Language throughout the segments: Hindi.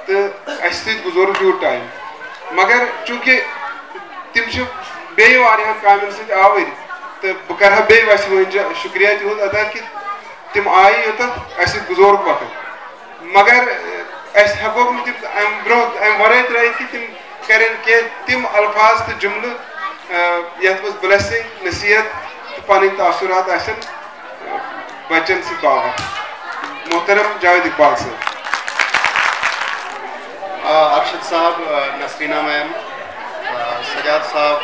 तो अस गुजर यूत टाइम मगर चूंकि तिम बेहन कामन सत आवर तो बह कर बे वन शुक्रिया तुद अदा कि तिम आय योत अस गुजर वक्त मगर हेको अम ब्रो अम वर त्र कि तिम करें तिम अल्फाज तो जुमल यथ मज ब्लेसिंग नसीहत तो पन तासुरात बच्चन सत बाबत। मोहतरम जावेद इकबाल साहब। अरशद साहब, नसरीना मैम, सजाद साहब,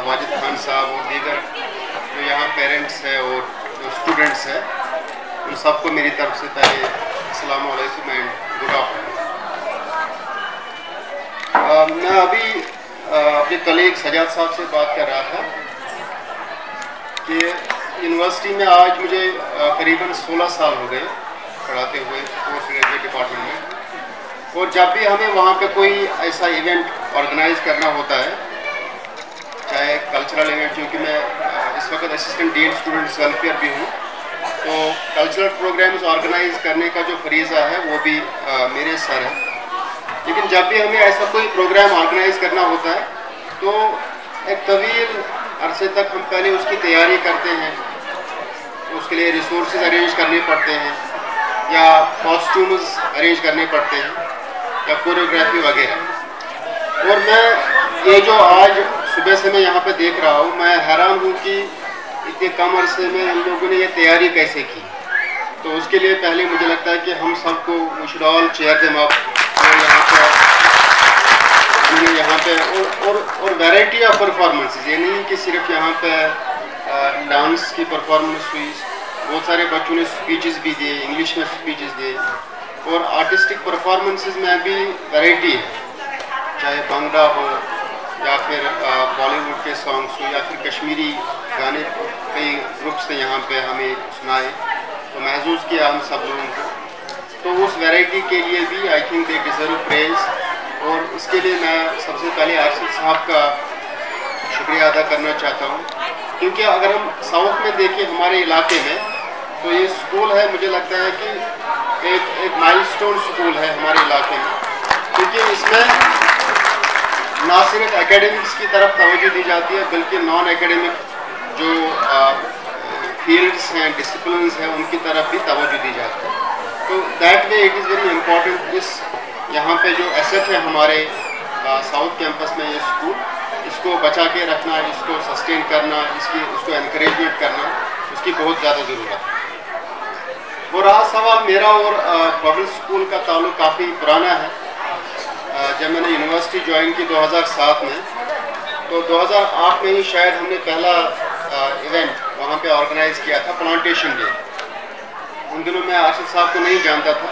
वाजिद खान साहब और दीगर जो यहाँ पेरेंट्स हैं और जो स्टूडेंट्स हैं, उन सबको मेरी तरफ से पहले अस्सलाम वालेकुम एंड गुड आफ्टरनून। मैं अभी अपने कलीग सजाद साहब से बात कर रहा था कि यूनिवर्सिटी में आज मुझे करीबन 16 साल हो गए पढ़ाते हुए पोस्ट ग्रेजुएट डिपार्टमेंट में। और जब भी हमें वहाँ पे कोई ऐसा इवेंट ऑर्गेनाइज करना होता है, चाहे कल्चरल इवेंट, क्योंकि मैं इस वक्त असिस्टेंट डीन स्टूडेंट्स वेलफेयर भी हूँ, तो कल्चरल प्रोग्राम्स ऑर्गेनाइज करने का जो फरीज़ा है वो भी मेरे सर है। लेकिन जब भी हमें ऐसा कोई प्रोग्राम ऑर्गेनाइज करना होता है तो एक तवील अरसे तक हम पहले उसकी तैयारी करते हैं, उसके लिए रिसोर्सेज अरेंज करने पड़ते हैं या कॉस्ट्यूम्स अरेंज करने पड़ते हैं या कोरियोग्राफी वगैरह। और मैं ये जो आज सुबह से मैं यहाँ पे देख रहा हूँ, मैं हैरान हूँ कि इतने कम अरसे में इन लोगों ने ये तैयारी कैसे की। तो उसके लिए पहले मुझे लगता है कि हम सबको we should all cheer them up. और यहाँ पे और वैरायटी ऑफ परफॉर्मेंसेस, ये नहीं कि सिर्फ यहाँ पे डांस की परफॉर्मेंस हुई, बहुत सारे बच्चों ने स्पीचेस भी दिए, इंग्लिश में स्पीचेस दिए, और आर्टिस्टिक परफॉर्मेंसेस में भी वैरायटी है, चाहे भंगड़ा हो या फिर बॉलीवुड के सॉन्ग्स हो या फिर कश्मीरी गाने। कई ग्रुप्स ने यहाँ पे हमें सुनाए तो महसूस किया हम सब लोगों को। तो उस वैरायटी के लिए भी I think they deserve praise, और इसके लिए मैं सबसे पहले अरशद साहब का शुक्रिया अदा करना चाहता हूँ, क्योंकि अगर हम साउथ में देखें हमारे इलाके में, तो ये स्कूल है, मुझे लगता है कि एक माइलस्टोन स्कूल है हमारे इलाके में, क्योंकि इसमें ना सिर्फ एकेडमिक्स की तरफ तवज्जो दी जाती है बल्कि नॉन एकेडमिक जो फील्ड्स हैं, डिसिप्लिन्स हैं, उनकी तरफ भी तवज्जो दी जाती है। तो that way it is very important. इस यहाँ पे जो एसेट है हमारे साउथ कैंपस में, ये स्कूल, इसको बचा के रखना, इसको सस्टेन करना, उसको एनकरेजमेंट करना, उसकी बहुत ज़्यादा ज़रूरत है। और आज सवाल मेरा और पब्लिक स्कूल का ताल्लुक काफ़ी पुराना है। जब मैंने यूनिवर्सिटी ज्वाइन की 2007 में, तो 2008 में ही शायद हमने पहला इवेंट वहाँ पे ऑर्गेनाइज़ किया था, प्लांटेशन डे। उन दिनों मैं अरशद साहब को नहीं जानता था,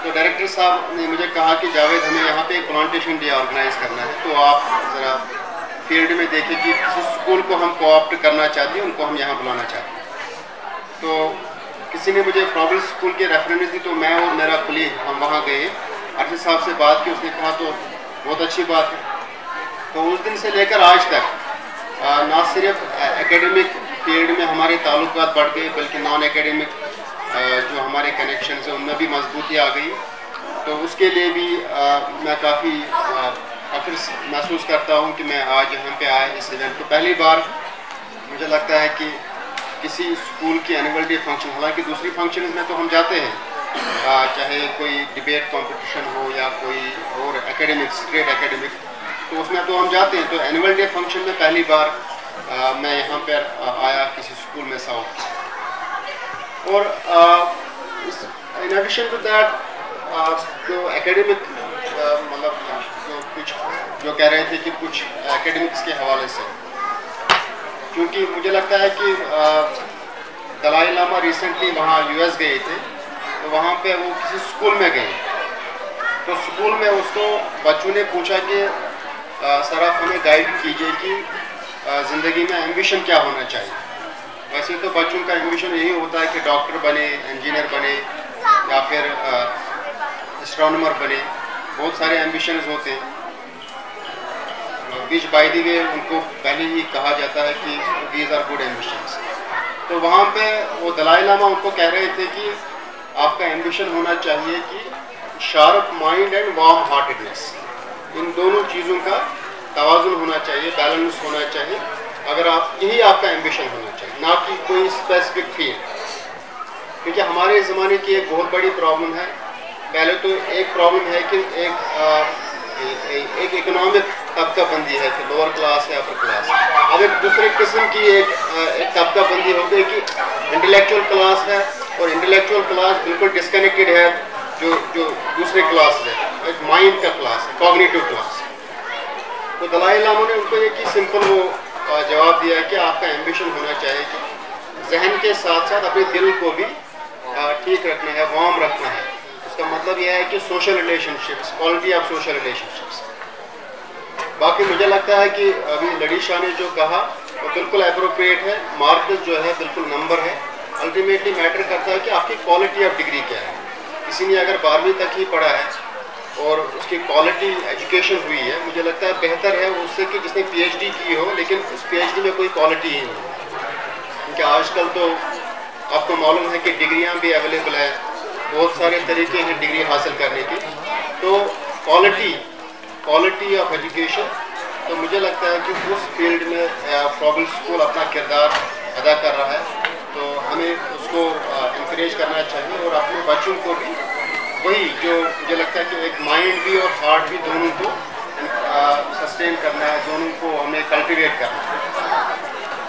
तो डायरेक्टर साहब ने मुझे कहा कि जावेद, हमें यहाँ पे एक प्लांटेशन डे ऑर्गेनाइज़ करना है, तो आप ज़रा फील्ड में देखें कि किसी स्कूल को हम कोऑप्ट करना चाहते हैं, उनको हम यहाँ बुलाना चाहते हैं। तो किसी ने मुझे प्रॉब्लम स्कूल के रेफरेंस दी, तो मैं और मेरा कुलीग हम वहाँ गए, अरशद साहब से बात की, उसने कहा तो बहुत अच्छी बात है। तो उस दिन से लेकर आज तक ना सिर्फ एकेडमिक फील्ड में हमारे ताल्लुकात बढ़ गए, बल्कि नॉन एकेडमिक जो हमारे कनेक्शन है उनमें भी मजबूती आ गई। तो उसके लिए भी मैं काफ़ी फख्र महसूस करता हूँ कि मैं आज यहाँ पे आया इस इवेंट को। पहली बार मुझे लगता है कि किसी स्कूल की एनुअल डे फंक्शन, हालांकि दूसरी फंक्शन में तो हम जाते हैं, चाहे कोई डिबेट कंपटीशन हो या कोई और एकेडमिक, स्ट्रेट एकेडमिक, तो उसमें तो हम जाते हैं। तो एनुअल डे फंक्शन में पहली बार मैं यहाँ पर आया किसी स्कूल में साउथ। और इन एडिशन टू दैट जो एकेडमिक मतलब जो कह रहे थे कि कुछ एकेडमिक्स के हवाले से, क्योंकि मुझे लगता है कि दलाई लामा रिसेंटली वहाँ यूएस गए थे, तो वहाँ पे वो किसी स्कूल में गए, तो स्कूल में उसको बच्चों ने पूछा कि सर आप हमें गाइड कीजिए कि ज़िंदगी में एम्बिशन क्या होना चाहिए। वैसे तो बच्चों का एम्बिशन यही होता है कि डॉक्टर बने, इंजीनियर बने या फिर एस्ट्रोनॉमर बने, बहुत सारे एम्बिशंस होते हैं, विच बाय द वे उनको पहले ही कहा जाता है कि दीज आर गुड एम्बिशंस। तो वहाँ पे वो दलाई लामा उनको कह रहे थे कि आपका एम्बिशन होना चाहिए कि sharp mind and warm heartedness, इन दोनों चीज़ों का तवाज़ुन होना चाहिए, बैलेंस होना चाहिए। अगर आप यही आपका एम्बिशन होना चाहिए, ना कि कोई स्पेसिफिक फील्ड। क्योंकि हमारे ज़माने की एक बहुत बड़ी प्रॉब्लम है। पहले तो एक प्रॉब्लम है कि एक इकोनॉमिक तबका बंदी है कि लोअर क्लास है, अपर क्लास है। अब एक दूसरे किस्म की एक तबका बंदी हो गई कि इंटेलेक्चुअल क्लास है, और इंटेलेक्चुअल क्लास बिल्कुल डिस्कनेक्टेड है जो दूसरे क्लास है, एक माइंड का क्लास है, कॉग्निटिव क्लास। तो दलाई लामा ने उनको एक ही सिंपल वो जवाब दिया कि आपका एम्बिशन होना चाहिए कि जहन के साथ साथ अपने दिल को भी ठीक रखना है, वार्म रखना है। उसका मतलब यह है कि social relationships, quality of social relationships. बाकी मुझे लगता है कि अभी लड़ी शाह ने जो कहा वो बिल्कुल अप्रोप्रिएट है। मार्क्स जो है बिल्कुल नंबर है, अल्टीमेटली मैटर करता है कि आपकी क्वालिटी ऑफ डिग्री क्या है। किसी ने अगर 12वीं तक ही पढ़ा है और उसकी क्वालिटी एजुकेशन हुई है, मुझे लगता है बेहतर है उससे कि जिसने PhD की हो लेकिन उस PhD में कोई क्वालिटी ही नहीं है। क्योंकि आजकल तो आपको मालूम है कि डिग्रियां भी अवेलेबल है, बहुत सारे तरीके हैं डिग्री हासिल करने की। तो क्वालिटी ऑफ एजुकेशन, तो मुझे लगता है कि उस फील्ड में प्रॉब्लम स्कूल अपना किरदार अदा कर रहा है। तो हमें उसको इंकरेज करना चाहिए और अपने बच्चों को भी वही, जो मुझे लगता है कि एक माइंड भी और हार्ट भी दोनों को सस्टेन करना है, दोनों को हमें कल्टिवेट करना है।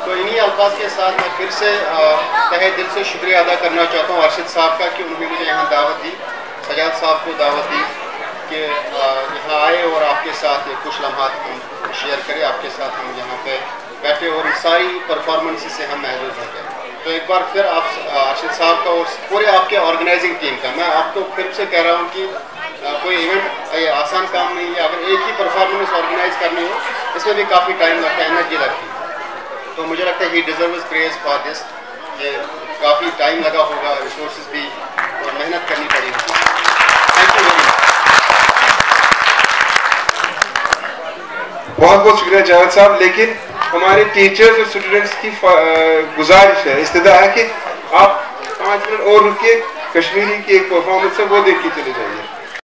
तो इन्हीं अल्फाज के साथ मैं फिर से तहे दिल से शुक्रिया अदा करना चाहता हूँ अर्शद साहब का कि उन्होंने मुझे यहाँ दावत दी, सजाद साहब को दावत दी कि यहाँ आए और आपके साथ कुछ लम्हात हम शेयर करें, आपके साथ हम यहाँ पे बैठे और इस सारी परफॉर्मेंस से हम महसूस हो गए। तो एक बार फिर आप अर्शद साहब का और पूरे आपके ऑर्गेनाइजिंग टीम का मैं आपको फिर से कह रहा हूँ कि कोई इवेंट ये आसान काम नहीं है। अगर एक ही परफॉर्मेंस ऑर्गेनाइज करनी हो इसमें भी काफ़ी टाइम लगता है, एनर्जी लगती है। तो मुझे लगता है ही डिजर्व्स प्रेज फॉर दिस। ये काफ़ी टाइम लगा होगा, रिसोर्सेज भी और मेहनत करनी पड़ी होगी। Thank you very much. बहुत बहुत शुक्रिया जावेद साहब। लेकिन हमारे टीचर्स और स्टूडेंट्स की गुजारिश है, इस्तदा है कि आप 5 मिनट और रुकिए, कश्मीरी की एक परफॉर्मेंस है वो देख के चले जाइए।